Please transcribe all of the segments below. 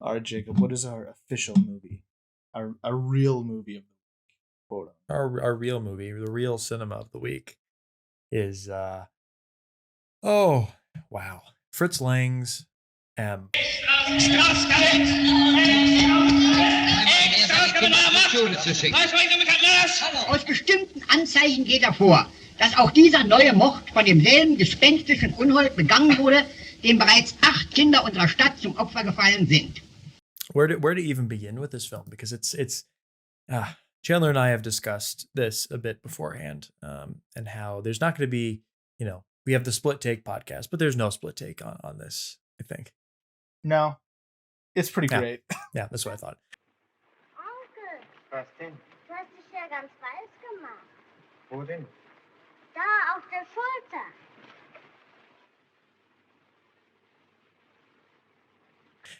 All right, Jacob, what is our official movie? Our real movie of the week, quote. Our real movie, the real cinema of the week is oh wow, Fritz Lang's M. Aus bestimmten Anzeichen geht hervor, dass auch dieser neue Mord von demselben gespenstischen Unhold begangen wurde, dem bereits 8 Kinder unserer Stadt zum Opfer gefallen sind. Where to even begin with this film? Because it's Chandler and I have discussed this a bit beforehand, and how there's not going to be, we have the split take podcast, but there's no split take on this, I think. No, it's pretty great. Yeah, that's what I thought. Onkel, Was denn? du hast dich ja ganz weiß gemacht. Wo denn? Da auf der Schulter.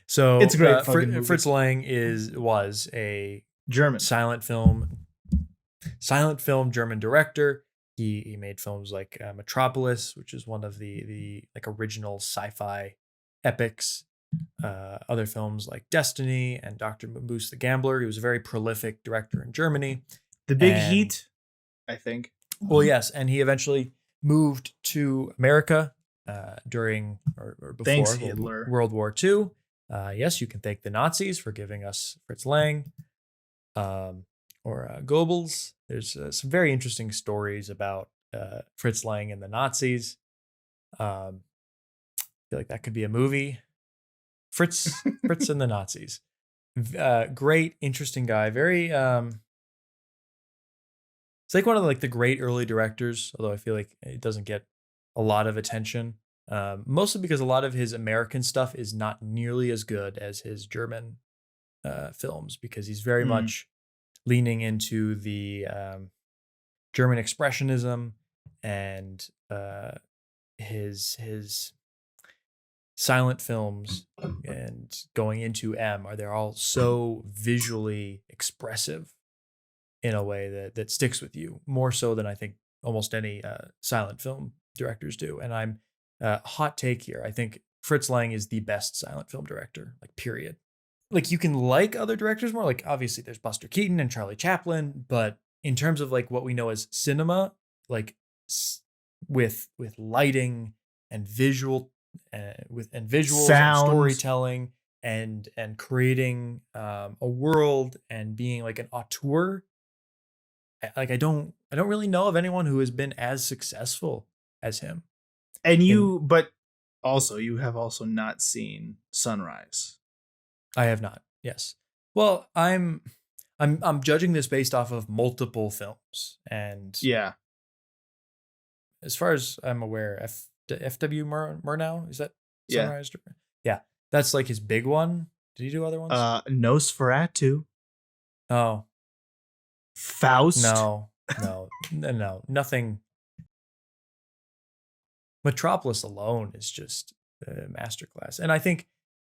So it's a great movie. Fritz Lang was a German silent film German director. He made films like Metropolis, which is one of the like original sci-fi epics. Other films like Destiny and Dr. Moose the Gambler. He was a very prolific director in Germany. The Big Heat, I think. Well, yes, and he eventually moved to America during or before World War II. Yes, you can thank the Nazis for giving us Fritz Lang or Goebbels. There's some very interesting stories about Fritz Lang and the Nazis. I feel like that could be a movie. Fritz and the Nazis. Great, interesting guy. Very. It's like one of the great early directors, although I feel like it doesn't get a lot of attention. Mostly because a lot of his American stuff is not nearly as good as his German films, because he's very much leaning into the German expressionism, and his silent films and going into M they're all so visually expressive in a way that sticks with you more so than I think almost any silent film directors do. And I'm hot take here. I think Fritz Lang is the best silent film director, period. You can like other directors more. Obviously there's Buster Keaton and Charlie Chaplin, but in terms of what we know as cinema, with lighting and visual, visuals and storytelling and creating a world and being an auteur, I don't really know of anyone who has been as successful as him. And but also you have also not seen Sunrise. I have not. Yes. Well, I'm judging this based off of multiple films, and yeah, as far as I'm aware, F.W. Murnau, is that Sunrise? Yeah. Yeah, that's his big one. Did he do other ones? Nosferatu. Oh, Faust. No, nothing. Metropolis alone is just a masterclass, and I think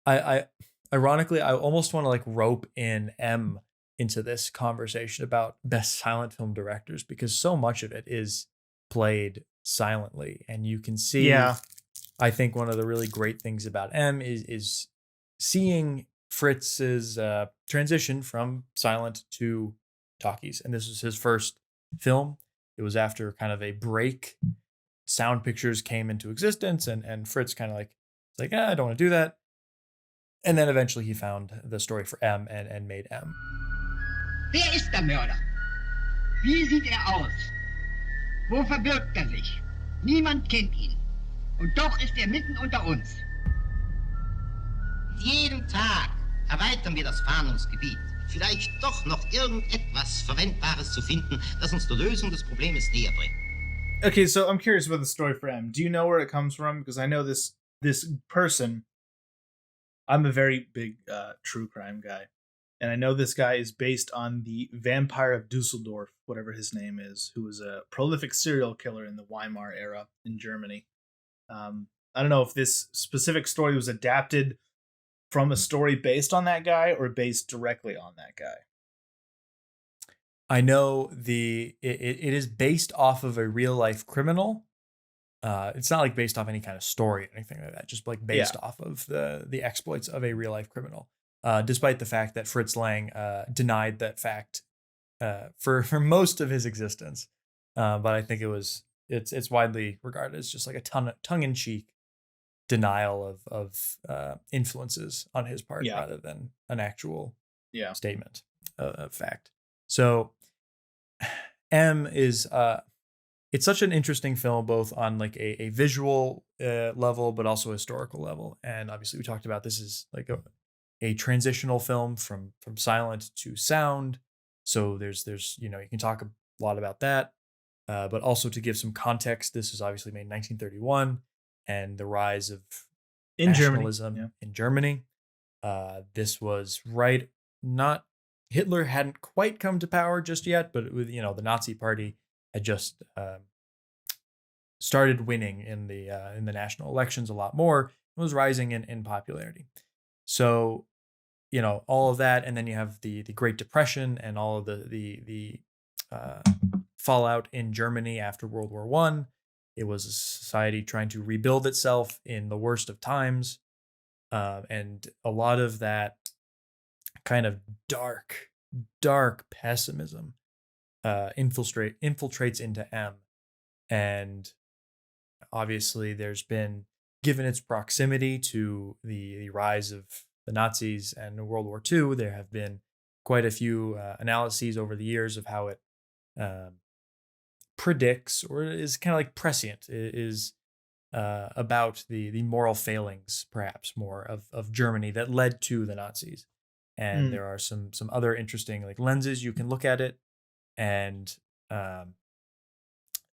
I ironically I almost want to rope in M into this conversation about best silent film directors, because so much of it is played silently, and you can see. Yeah. I think one of the really great things about M is seeing Fritz's transition from silent to talkies, and this was his first film. It was after kind of a break. Sound pictures came into existence, and Fritz kind of I don't want to do that. And then eventually he found the story for M and made M. Wer ist der Mörder? Wie sieht aus? Wo verbirgt sich? Niemand kennt ihn. Und doch ist mitten unter uns. Jeden Tag erweitern wir das Fahndungsgebiet. Vielleicht doch noch irgendetwas Verwendbares zu finden, das uns der Lösung des Problems näher bringt. Okay, so I'm curious about the story for M. Do you know where it comes from? Because I know this person. I'm a very big true crime guy, and I know this guy is based on the Vampire of Dusseldorf, whatever his name is, who was a prolific serial killer in the Weimar era in Germany. I don't know if this specific story was adapted from a story based on that guy or based directly on that guy. I know it is based off of a real life criminal. It's not based off any kind of story or anything like that. Just based off of the exploits of a real life criminal. despite the fact that Fritz Lang denied that fact for most of his existence. But I think it's widely regarded as just like a tongue-in-cheek denial of influences on his part rather than an actual statement of fact. So M is it's such an interesting film, both on like a visual level, but also a historical level. And obviously we talked about this is like a transitional film from silent to sound. So there's you can talk a lot about that. But also to give some context, this was obviously made in 1931 and the rise of nationalism in Germany. This was Hitler hadn't quite come to power just yet, but with the Nazi Party had just started winning in the national elections a lot more. It was rising in popularity. So all of that, and then you have the Great Depression and all of the fallout in Germany after World War I. It was a society trying to rebuild itself in the worst of times, and a lot of that kind of dark pessimism infiltrates into M. And obviously there's been, given its proximity to the rise of the Nazis and World War II, there have been quite a few analyses over the years of how it predicts, or is kind of like prescient, is about the moral failings, perhaps more, of Germany that led to the Nazis. And there are some other interesting like lenses you can look at it. And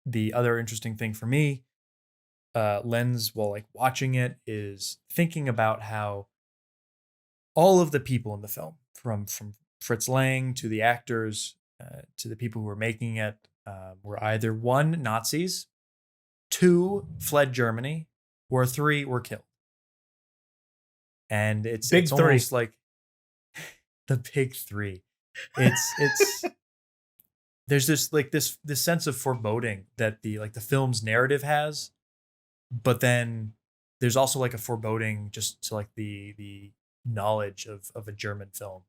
the other interesting thing for me, lens while like watching it, is thinking about how all of the people in the film, from Fritz Lang to the actors to the people who were making it, were either 1, Nazis, 2, fled Germany, or 3, were killed. And it's almost like the big 3. It's there's this sense of foreboding that the film's narrative has, but then there's also like a foreboding just to like the knowledge of a German film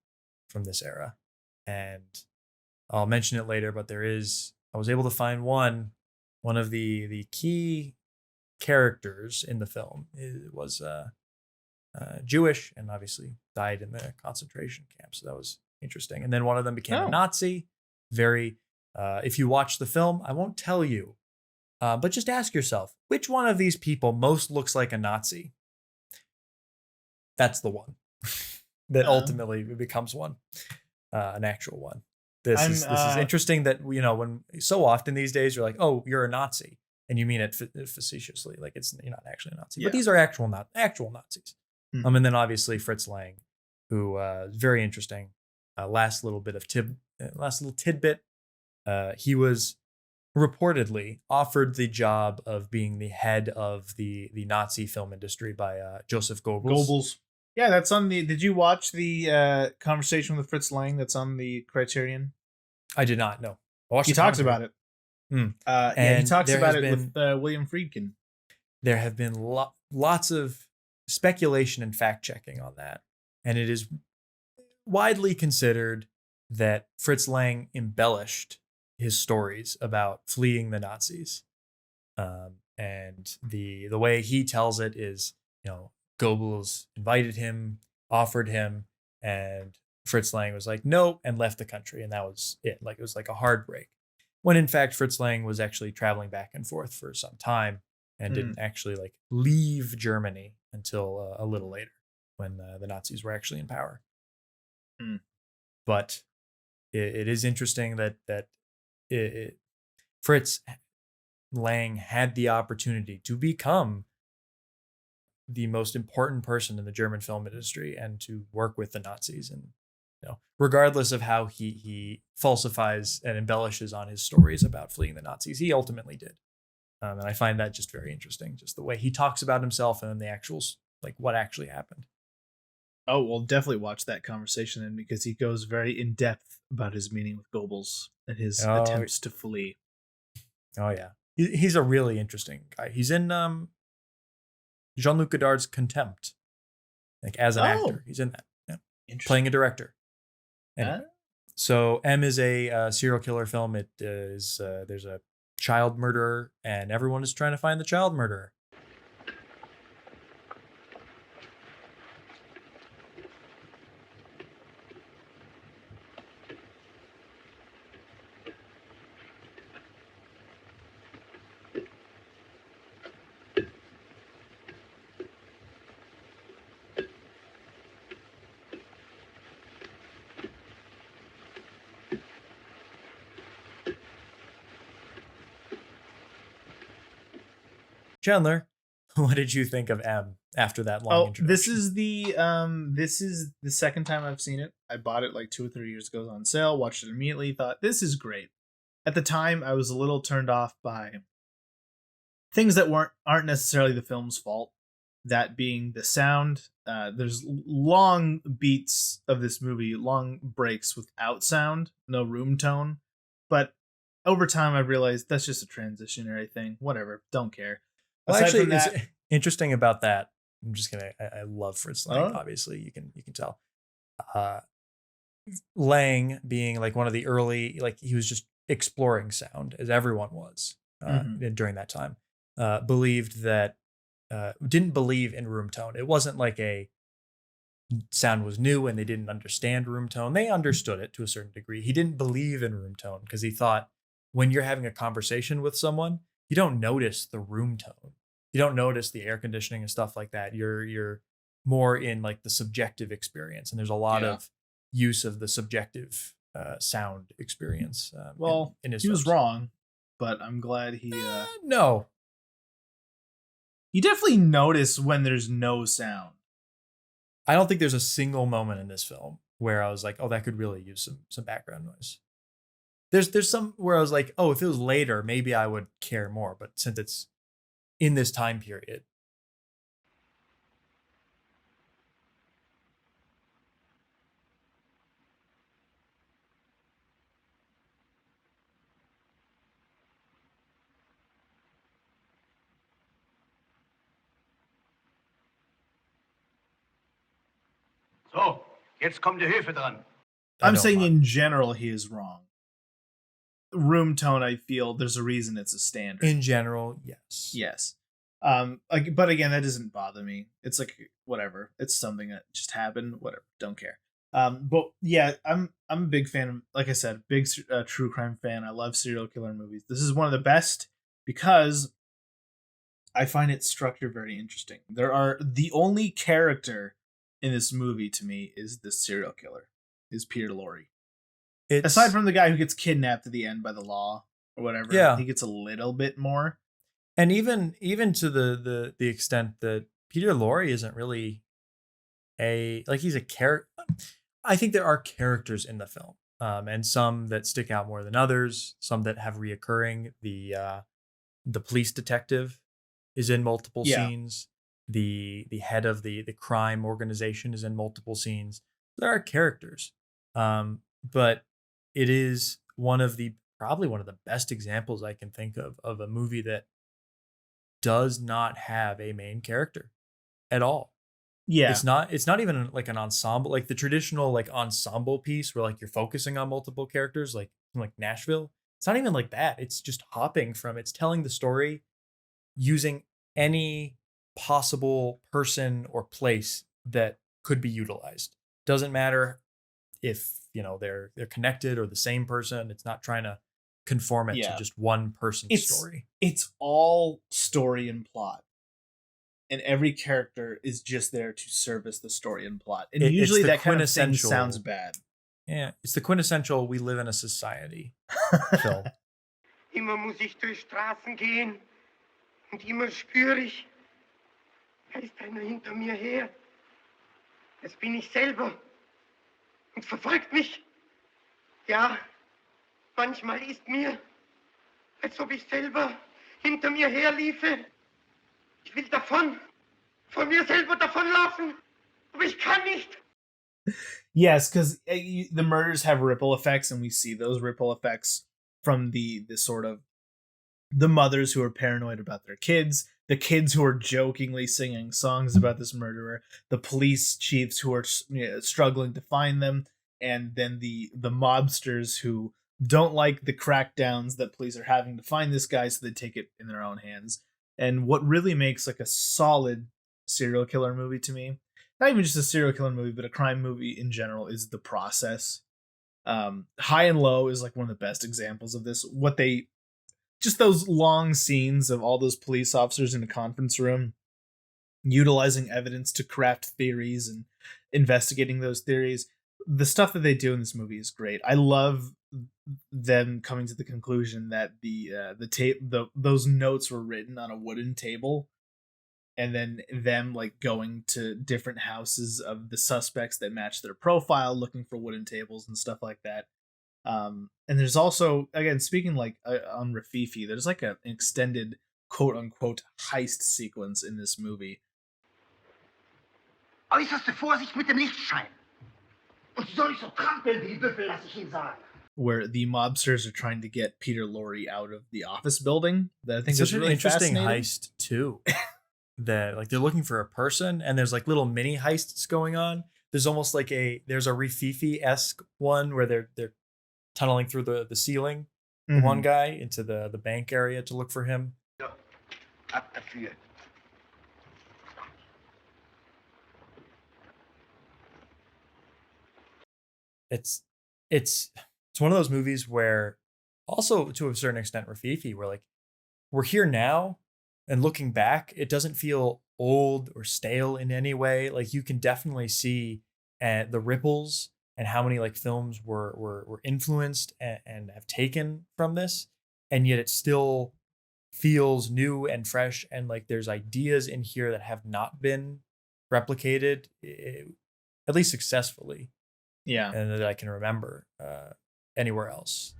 from this era. And I'll mention it later, but I was able to find one of the key characters in the film was Jewish, and obviously died in the concentration camp. So that was interesting. And then one of them became a Nazi. If you watch the film, I won't tell you, but just ask yourself, which one of these people most looks like a Nazi? That's the one that ultimately becomes one, an actual one. This is interesting that, when so often these days you're like, oh, you're a Nazi, and you mean it facetiously, like you're not actually a Nazi, but these are actual Nazis. And then obviously Fritz Lang, who is very interesting. Last little tidbit. He was reportedly offered the job of being the head of the Nazi film industry by Joseph Goebbels. Yeah, that's on the. Did you watch the conversation with Fritz Lang? That's on the Criterion. I did not. No, he talks about it. He talks about it with William Friedkin. There have been lots of speculation and fact checking on that, and it is widely considered that Fritz Lang embellished his stories about fleeing the Nazis. And the way he tells it is, Goebbels invited him, offered him, and Fritz Lang was like, no, and left the country. And that was it. Like, it was like a hard break. When in fact, Fritz Lang was actually traveling back and forth for some time and didn't actually like leave Germany until a little later, when the Nazis were actually in power. But it is interesting that Fritz Lang had the opportunity to become the most important person in the German film industry and to work with the Nazis. And regardless of how he falsifies and embellishes on his stories about fleeing the Nazis, he ultimately did. And I find that just very interesting, just the way he talks about himself and then the actual, like, what actually happened. Oh, well, definitely watch that conversation then, because he goes very in depth about his meeting with Goebbels and his attempts to flee. Oh yeah, he's a really interesting guy. He's in Jean-Luc Godard's Contempt, like as an actor. He's in that. Yeah. playing a director. Anyway. So M is a serial killer film. It is there's a child murderer, and everyone is trying to find the child murderer. Chandler, what did you think of M after that long introduction? This is the second time I've seen it. I bought it like 2 or 3 years ago on sale, watched it immediately, thought this is great. At the time, I was a little turned off by things that aren't necessarily the film's fault. That being the sound. There's long beats of this movie, long breaks without sound, no room tone. But over time, I realized that's just a transitionary thing. Whatever, don't care. Well, actually, it's interesting about that. I'm just gonna. I love Fritz Lang. Obviously, you can tell. Lang being like one of the early, like he was just exploring sound, as everyone was during that time. Believed that didn't believe in room tone. It wasn't like a sound was new and they didn't understand room tone. They understood it to a certain degree. He didn't believe in room tone because he thought when you're having a conversation with someone, you don't notice the room tone. You don't notice the air conditioning and stuff like that. You're more in like the subjective experience, and there's a lot of use of the subjective sound experience. In his he was wrong, but I'm glad he. No, you definitely notice when there's no sound. I don't think there's a single moment in this film where I was like, "Oh, that could really use some background noise." There's some where I was like, "Oh, if it was later, maybe I would care more." But since it's in this time period. So, jetzt kommt die Hilfe dran. I'm saying in general, he is wrong. Room tone, I feel there's a reason it's a standard. In general, yes. Yes. But again, that doesn't bother me. It's like whatever. It's something that just happened. Whatever. Don't care. But yeah, I'm a big fan of, like I said, big true crime fan. I love serial killer movies. This is one of the best because I find its structure very interesting. The only character in this movie to me is the serial killer, is Peter Lorre. Aside from the guy who gets kidnapped at the end by the law or whatever, he gets a little bit more. And even to the extent that Peter Lorre isn't really he's a character. I think there are characters in the film, and some that stick out more than others. Some that have reoccurring. The police detective is in multiple scenes. The head of the crime organization is in multiple scenes. There are characters, but it is probably one of the best examples I can think of a movie that does not have a main character at all. Yeah. It's not even like an ensemble, like the traditional like ensemble piece where like you're focusing on multiple characters, like Nashville. It's not even like that. It's just it's telling the story using any possible person or place that could be utilized. Doesn't matter if, they're connected or the same person. It's not trying to conform it to just one person's story. It's all story and plot. And every character is just there to service the story and plot. And usually that kind of thing sounds bad. Yeah, it's the quintessential "we live in a society" film. Immer muss ich durch Straßen gehen und immer spüre ich, da ist einer hinter mir her. Das bin ich selber und verfolgt mich. Ja, manchmal ist mir, als ob ich selber hinter mir herliefe. Ich will von mir selber davonlaufen, aber ich kann nicht. Yes, because the murders have ripple effects, and we see those ripple effects from the sort of the mothers who are paranoid about their kids, the kids who are jokingly singing songs about this murderer, the police chiefs who are struggling to find them, and then the mobsters who don't like the crackdowns that police are having to find this guy, so they take it in their own hands. And what really makes like a solid serial killer movie to me, not even just a serial killer movie, but a crime movie in general, is the process. High and Low is like one of the best examples of this. What they, just those long scenes of all those police officers in a conference room utilizing evidence to craft theories and investigating those theories. The stuff that they do in this movie is great. I love them coming to the conclusion that those notes were written on a wooden table, and then them like going to different houses of the suspects that match their profile, looking for wooden tables and stuff like that. And there's also, again, speaking like on Rafifi, there's like an extended quote unquote heist sequence in this movie. Äußerste Vorsicht mit dem Lichtschein. Und soll ich so trampeln wie die Büffel, lass ich Ihnen sagen. Where the mobsters are trying to get Peter Lorre out of the office building. That I think is really interesting heist too. That like they're looking for a person, and there's like little mini heists going on. There's almost like there's a Rafifi-esque one where they're tunneling through the ceiling. Mm-hmm. One guy into the bank area to look for him. So, ab dafür. It's one of those movies where, also to a certain extent, Rafifi, where like we're here now, and looking back, it doesn't feel old or stale in any way. Like you can definitely see the ripples and how many like films were influenced and have taken from this, and yet it still feels new and fresh, and like there's ideas in here that have not been replicated, at least successfully. Yeah, and that I can remember anywhere else.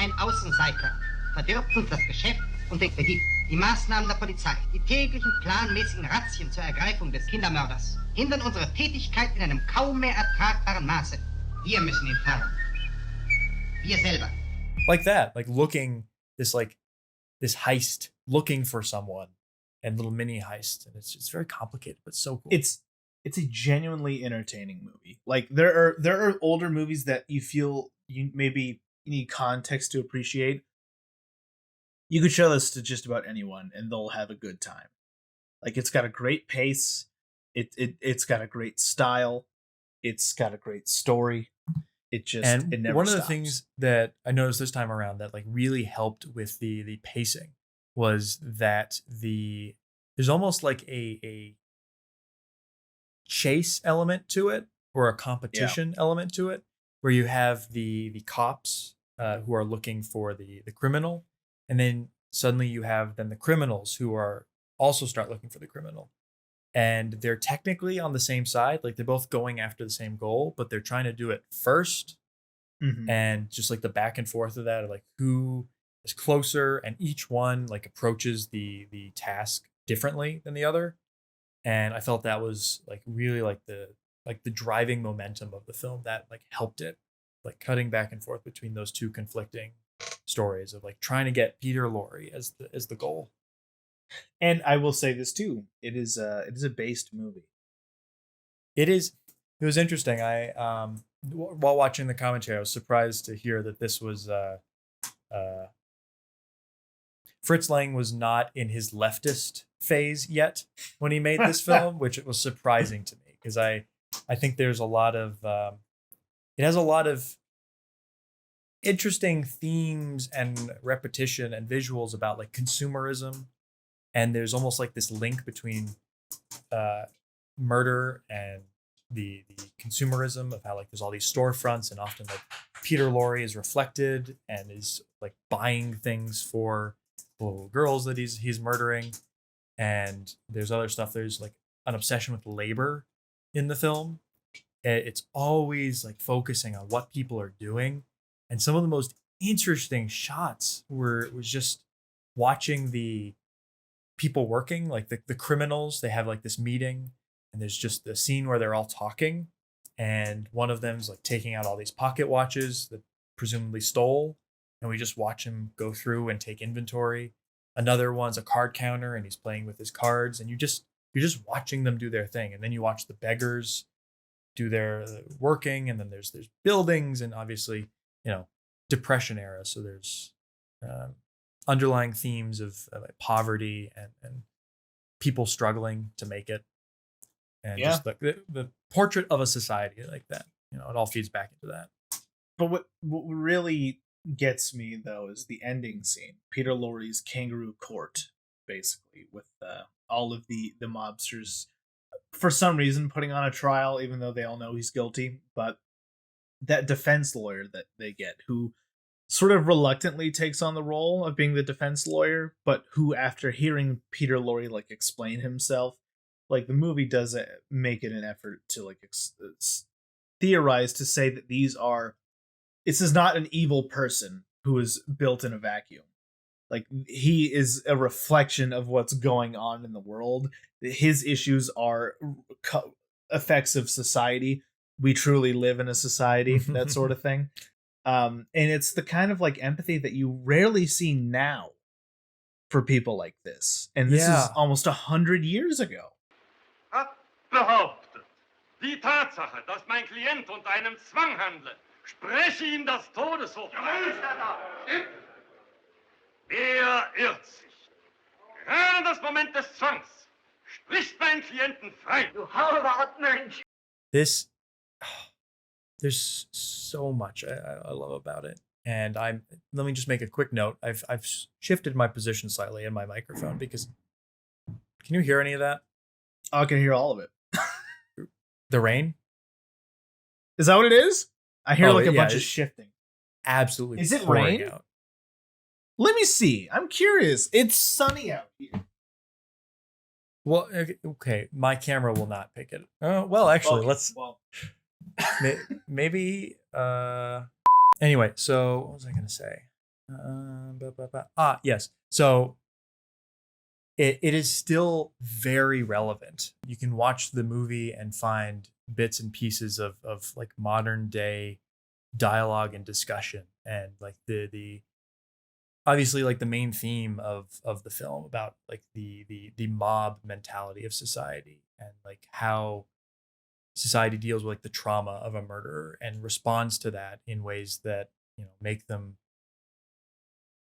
Ein Außenseiter verdirbt uns das Geschäft und den Kredit. Die Maßnahmen der Polizei, die täglichen planmäßigen Razzien zur Ergreifung des Kindermörders, hindern unsere Tätigkeit in einem kaum mehr ertragbaren Maße. Wir müssen ihn fangen. Wir selber. Like that, like looking this heist, looking for someone, and little mini heist, and it's very complicated, but so cool. It's a genuinely entertaining movie. Like there are older movies that you feel you maybe need context to appreciate. You could show this to just about anyone and they'll have a good time. Like it's got a great pace. It's got a great style. It's got a great story. It never one stops. Of the things that I noticed this time around that like really helped with the pacing was that there's almost like a chase element to it, or a competition element to it, where you have the cops who are looking for the criminal, and then suddenly you have then the criminals who are also start looking for the criminal, and they're technically on the same side, like they're both going after the same goal, but they're trying to do it first. Mm-hmm. And just like the back and forth of that, like who is closer, and each one like approaches the task differently than the other. And I felt that was like really like the driving momentum of the film that like helped it, like cutting back and forth between those two conflicting stories of like trying to get Peter Lorre as the goal. And I will say this too, it is a based movie. It was interesting. I while watching the commentary, I was surprised to hear that this was Fritz Lang was not in his leftist phase yet when he made this film, which was surprising to me, because I think there's a lot of it has a lot of interesting themes and repetition and visuals about like consumerism, and there's almost like this link between murder and the consumerism of how like there's all these storefronts, and often like Peter Lorre is reflected and is like buying things for the little girls that he's murdering. And there's other stuff. There's like an obsession with labor in the film. It's always like focusing on what people are doing. And some of the most interesting shots was just watching the people working, like the criminals. They have like this meeting, and there's just the scene where they're all talking, and one of them's like taking out all these pocket watches that presumably stole, and we just watch him go through and take inventory. Another one's a card counter, and he's playing with his cards, and you're just watching them do their thing. And then you watch the beggars do their working, and then there's buildings, and obviously, Depression era. So there's underlying themes of like poverty and people struggling to make it, and just the portrait of a society like that. It all feeds back into that. But what really gets me though is the ending scene, Peter Lorre's kangaroo court, basically, with all of the mobsters for some reason putting on a trial, even though they all know he's guilty. But that defense lawyer that they get, who sort of reluctantly takes on the role of being the defense lawyer, but who, after hearing Peter Lorre like explain himself, like the movie does make it an effort to like theorize to say that this is not an evil person who is built in a vacuum. Like, he is a reflection of what's going on in the world. His issues are effects of society. We truly live in a society, that sort of thing. And it's the kind of like empathy that you rarely see now for people like this. And this is almost 100 years ago. Hat behauptet, die Tatsache, dass mein Klient unter einem Zwang handle, spreche ihm das Todesurteil. Wer irrt sich? Gerade in das Moment des Zwangs spricht mein Klienten frei. Du Mensch! There's so much I love about it. And let me just make a quick note. I've shifted my position slightly in my microphone because, can you hear any of that? I can hear all of it. The rain? Is that what it is? I hear a bunch of shifting. Absolutely. Is it rain? Out. Let me see. I'm curious. It's sunny out here. Well, okay. My camera will not pick it. Well, actually, let's. Well. Maybe. Anyway, so what was I going to say? Yes. So it is still very relevant. You can watch the movie and find bits and pieces of like modern day dialogue and discussion, and like the obviously like the main theme of the film about like the mob mentality of society, and like how society deals with like the trauma of a murderer and responds to that in ways that make them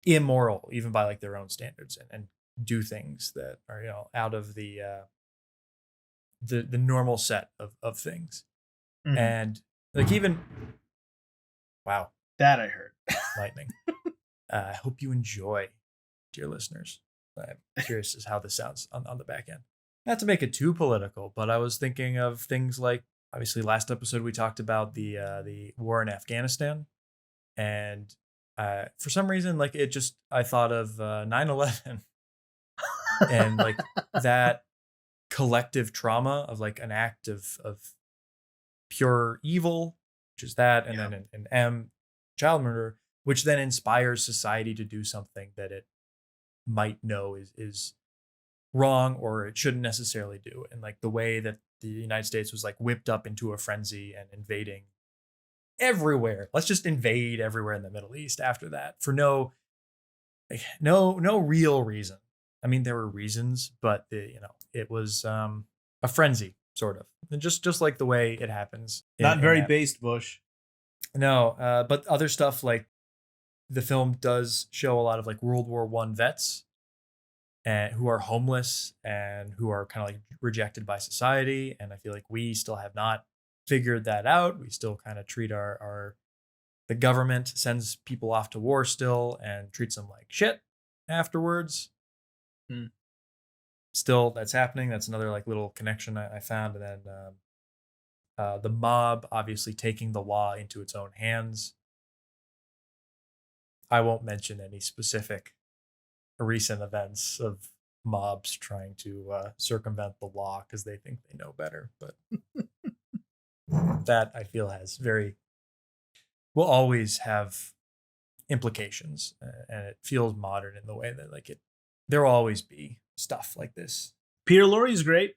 immoral even by like their own standards, and do things that are out of the normal set of things. Mm-hmm. And like even wow, that I heard lightning. I hope you enjoy, dear listeners. I'm curious as how this sounds on the back end. Not to make it too political, but I was thinking of things like, obviously last episode we talked about the war in Afghanistan, and for some reason, like I thought of 9/11 and like that collective trauma of like an act of pure evil, which is that, and then an child murder, which then inspires society to do something that it might know is wrong or it shouldn't necessarily do. And like the way that the United States was like whipped up into a frenzy and invading everywhere. Let's just invade everywhere in the Middle East after that for no real reason. I mean, there were reasons, but it was a frenzy sort of, and just like the way it happens. Not very based, Bush. No, but other stuff, like the film does show a lot of like World War I vets and who are homeless and who are kind of like rejected by society. And I feel like we still have not figured that out. We still kind of treat the government sends people off to war still and treats them like shit afterwards. Still, that's happening. That's another like little connection I found. And then the mob obviously taking the law into its own hands. I won't mention any specific recent events of mobs trying to circumvent the law because they think they know better. But that I feel will always have implications, and it feels modern in the way that like there will always be stuff like this. Peter Lorre is great.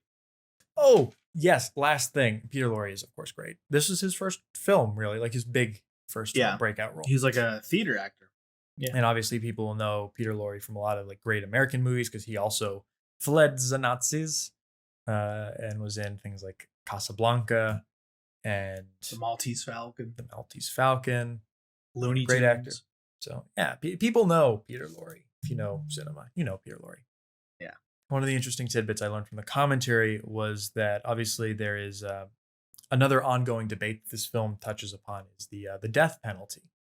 Oh yes, last thing, Peter Lorre is of course great. This is his first film, really, like his big first breakout role. He's like a theater actor. Yeah. And obviously people will know Peter Lorre from a lot of like great American movies because he also fled the Nazis and was in things like Casablanca and The Maltese Falcon. Looney Tunes. Great actor. So yeah, people know Peter Lorre. If you know cinema, you know Peter Lorre. Yeah. One of the interesting tidbits I learned from the commentary was that obviously there is another ongoing debate this film touches upon is the death penalty.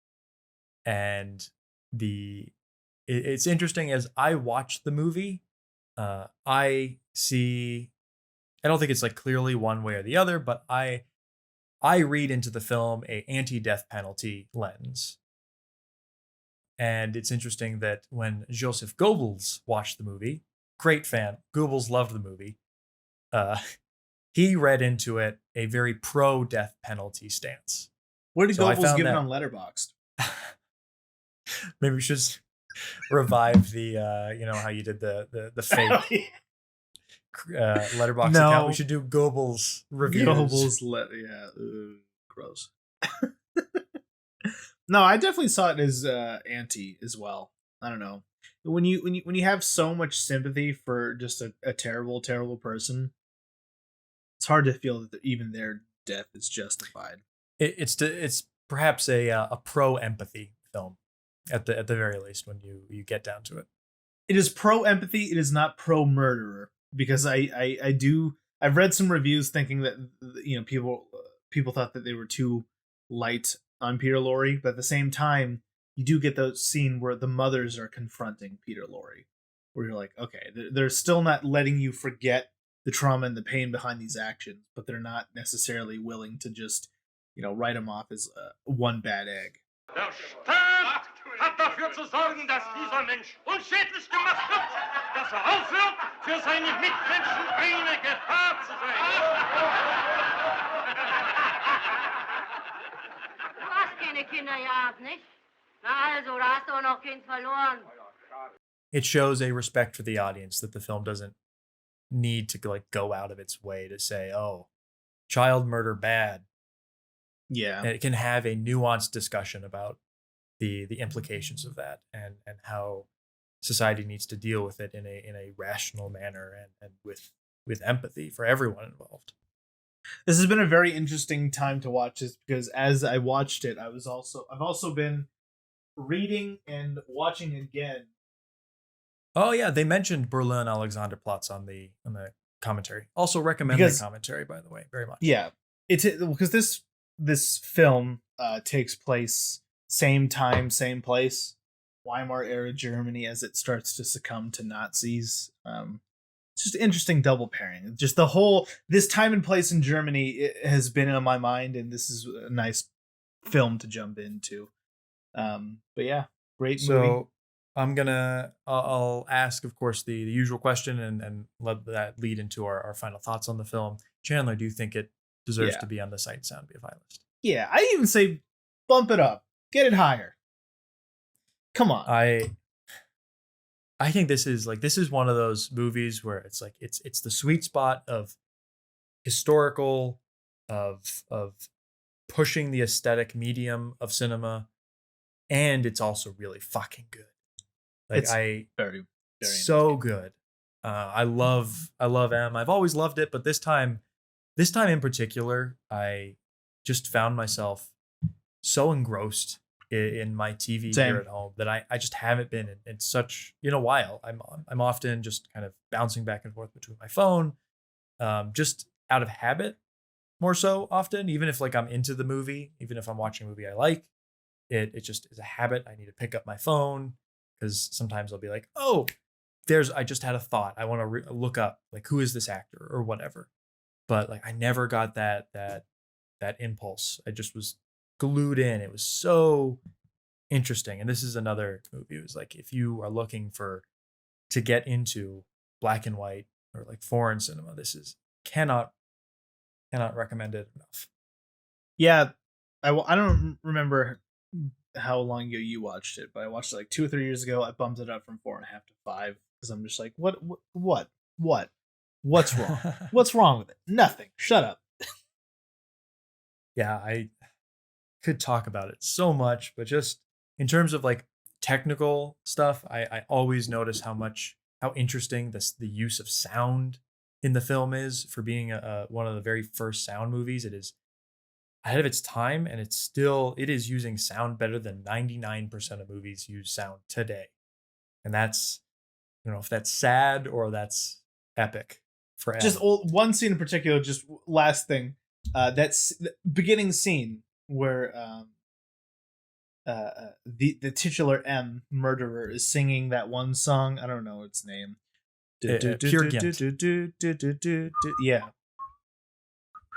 And it's interesting as I watch the movie, I don't think it's like clearly one way or the other, but I read into the film a anti-death penalty lens. And it's interesting that when Joseph Goebbels watched the movie, great fan, Goebbels loved the movie, he read into it a very pro-death penalty stance. Where did Goebbels give it on Letterboxd? Maybe we should revive the, how you did the fake Letterboxd account. We should do Goebbels reviews. Gross. No, I definitely saw it as anti as well. I don't know. When you have so much sympathy for just a terrible, terrible person, it's hard to feel that even their death is justified. It's perhaps a pro empathy film at the very least when you get down to it. It is pro empathy. It is not pro murderer, because I've read some reviews thinking that people thought that they were too light on Peter Lorre, but at the same time, you do get the scene where the mothers are confronting Peter Lorre, where you're like, okay, they're still not letting you forget the trauma and the pain behind these actions, but they're not necessarily willing to just, write him off as one bad egg. Der Staat hat dafür zu sorgen, dass dieser Mensch unschädlich gemacht wird, dass aufhört, für seine Mitmenschen eine Gefahr zu sein. Du hast keine Kinder gehabt, nicht? Na also, da hast du auch noch Kind verloren. It shows a respect for the audience that the film doesn't need to go out of its way to say, oh, child murder bad. Yeah. And it can have a nuanced discussion about the implications of that and how society needs to deal with it in a rational manner and with empathy for everyone involved. This has been a very interesting time to watch this, because as I watched it, I've also been reading and watching again. Oh yeah, they mentioned Berlin Alexanderplatz on the commentary. Also recommend the commentary, by the way, very much. Yeah, it's because this film takes place same time, same place, Weimar era Germany as it starts to succumb to Nazis. It's just interesting double pairing. Just this time and place in Germany, it has been on my mind, and this is a nice film to jump into. But yeah, great movie. So I'll ask, of course, the usual question and let that lead into our final thoughts on the film. Chandler, do you think it deserves to be on the Sight and Sound BFI list? Yeah, I even say bump it up, get it higher. Come on. I think this is one of those movies where it's like it's the sweet spot of historical, of pushing the aesthetic medium of cinema, and it's also really fucking good. It's very, very so good. I love M. I've always loved it, but this time in particular, I just found myself so engrossed in my TV here at home that I just haven't been in such a while. I'm often just kind of bouncing back and forth between my phone, just out of habit, more so often. Even if I'm into the movie, even if I'm watching a movie I like, it just is a habit. I need to pick up my phone because sometimes I'll be like, oh, I just had a thought. I want to look up who is this actor or whatever. But I never got that impulse. I just was glued in. It was so interesting. And this is another movie. It was if you are looking to get into black and white or foreign cinema, this is cannot recommend it enough. Yeah, I don't remember how long ago you watched it, but I watched it 2 or 3 years ago. I bumped it up from 4.5 to 5 because I'm just what's wrong? What's wrong with it? Nothing. Shut up. Yeah, I could talk about it so much, but just in terms of technical stuff, I always notice how interesting the use of sound in the film is for being one of the very first sound movies. It is ahead of its time, and it is using sound better than 99% of movies use sound today. And that's, I don't know if that's sad or that's epic for just one scene in particular. Just last thing, that's the beginning scene where the titular M murderer is singing that one song. I don't know its name. Pure Gynt. Yeah.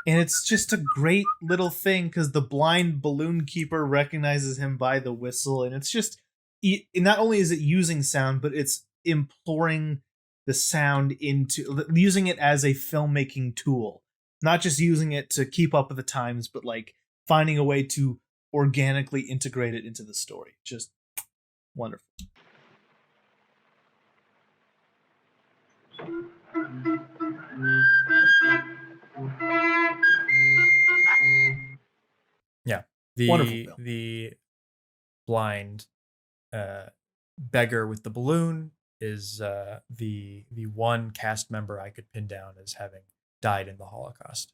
And it's just a great little thing because the blind balloon keeper recognizes him by the whistle. And it's just, not only is it using sound, but it's imploring the sound into, using it as a filmmaking tool. Not just using it to keep up with the times, but like finding a way to organically integrate it into the story. Just wonderful. Yeah, the blind beggar with the balloon is the one cast member I could pin down as having died in the Holocaust.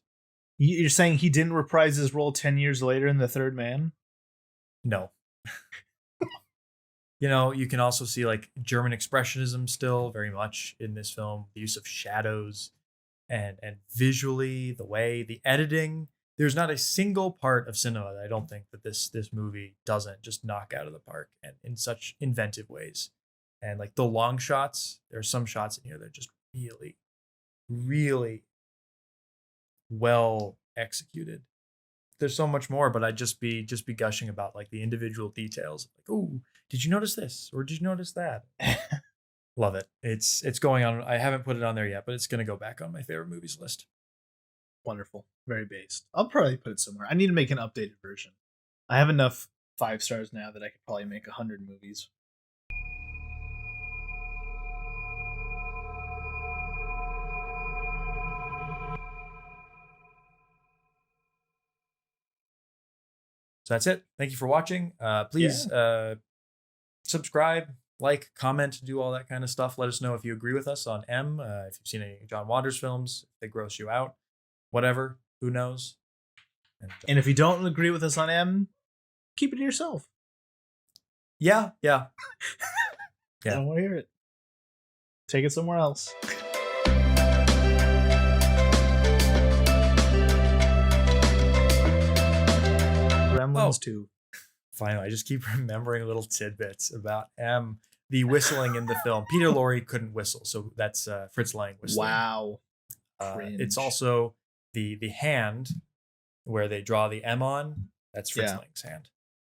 You're saying he didn't reprise his role 10 years later in The Third Man? No. You can also see like German expressionism still very much in this film, the use of shadows and visually the editing. There's not a single part of cinema that I don't think that this movie doesn't just knock out of the park, and in such inventive ways. And like the long shots, there are some shots in here that are just really, really well executed. There's so much more, but I'd just be gushing about like the individual details. Like, oh, did you notice this? Or did you notice that? Love it. It's going on. I haven't put it on there yet, but it's going to go back on my favorite movies list. Wonderful. Very based. I'll probably put it somewhere. I need to make an updated version. I have enough 5 stars now that I could probably make 100 movies. So that's it. Thank you for watching. Please subscribe, like, comment, do all that kind of stuff. Let us know if you agree with us on M, if you've seen any John Waters films, if they gross you out, whatever, who knows. And if you don't agree with us on M, keep it to yourself. Yeah. I don't want to hear it. Take it somewhere else. Gremlins 2. Finally, I just keep remembering little tidbits about M. The whistling in the film. Peter Lorre couldn't whistle, so that's Fritz Lang whistling. Wow. It's also the hand where they draw the M on. That's Fritz Lang's hand.